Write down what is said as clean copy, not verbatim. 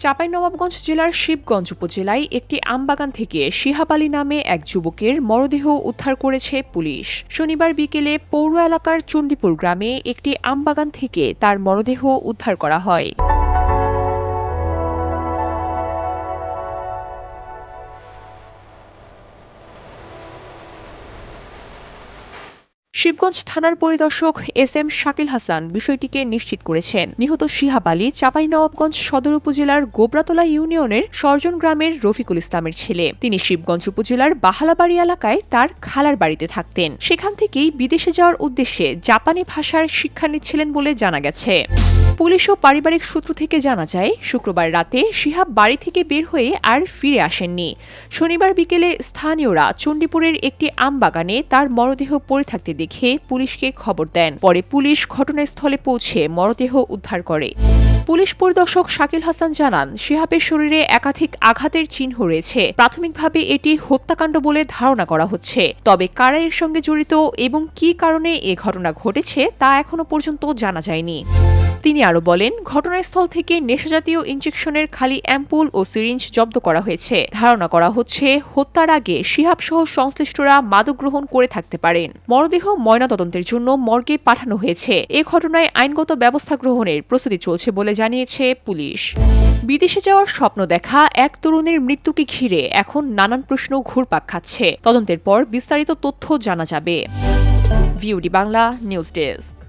চাঁপাইনবাবগঞ্জ জেলার শিবগঞ্জ উপজেলায় একটি আমবাগান থেকে শিহাব আলী নামে এক যুবকের মরদেহ উদ্ধার করেছে পুলিশ। শনিবার বিকেলে পৌর এলাকার চণ্ডীপুর গ্রামে একটি আমবাগান থেকে তার মরদেহ উদ্ধার করা হয়। শিবগঞ্জ থানার পরিদর্শক এস.এম. শাকিল হাসান বিষয়টিকে নিশ্চিত করেছেন। নিহত শিহাব আলী চাঁপাইনবাবগঞ্জ সদর উপজেলার গোবরাতলা ইউনিয়নের সরজন গ্রামের রফিকুল ইসলামের ছেলে। তিনি শিবগঞ্জ উপজেলার বাহালাবাড়ি এলাকায় তার খালার বাড়িতে থাকতেন। সেখান থেকেই বিদেশে যাওয়ার উদ্দেশ্যে জাপানি ভাষার শিক্ষা নিচ্ছিলেন বলে জানা গেছে। পুলিশ ও পারিবারিক সূত্র থেকে জানা যায়, শুক্রবার রাতে শিহাব বাড়ি থেকে বের হয়ে আর ফিরে আসেননি। শনিবার বিকেলে স্থানীয়রা চণ্ডীপুরের একটি আমবাগানে তার মরদেহ পড়ে থাকতে দেখে পুলিশকে খবর দেন। পরে পুলিশ ঘটনাস্থলে পৌঁছে মরদেহ উদ্ধার করে। পুলিশ পরিদর্শক শাকিল হাসান জানান, শিহাবের শরীরে একাধিক আঘাতের চিহ্ন রয়েছে। প্রাথমিকভাবে এটি হত্যাকাণ্ড বলে ধারণা করা হচ্ছে। তবে কারা এর সঙ্গে জড়িত এবং কী কারণে এ ঘটনা ঘটেছে তা এখনো পর্যন্ত জানা যায়নি। তিনি আরও বলেন, ঘটনাস্থল থেকে নেশাজাতীয় ইনজেকশনের খালি অ্যাম্পুল ও সিরিঞ্জ জব্দ করা হয়েছে। ধারণা করা হচ্ছে হত্যার আগে শিহাব সহ সংশ্লিষ্টরা মাদক গ্রহণ করে থাকতে পারেন। মরদেহ ময়নাতদন্তের জন্য মর্গে পাঠানো হয়েছে। এ ঘটনায় আইনগত ব্যবস্থা গ্রহণের প্রস্তুতি চলছে বলে জানিয়েছে পুলিশ। বিদেশে যাওয়ার স্বপ্ন দেখা এক তরুণের মৃত্যুকে ঘিরে এখন নানান প্রশ্ন ঘুরপাক খাচ্ছে। তদন্তের পর বিস্তারিত তথ্য জানা যাবে। VOD Bangla news desk.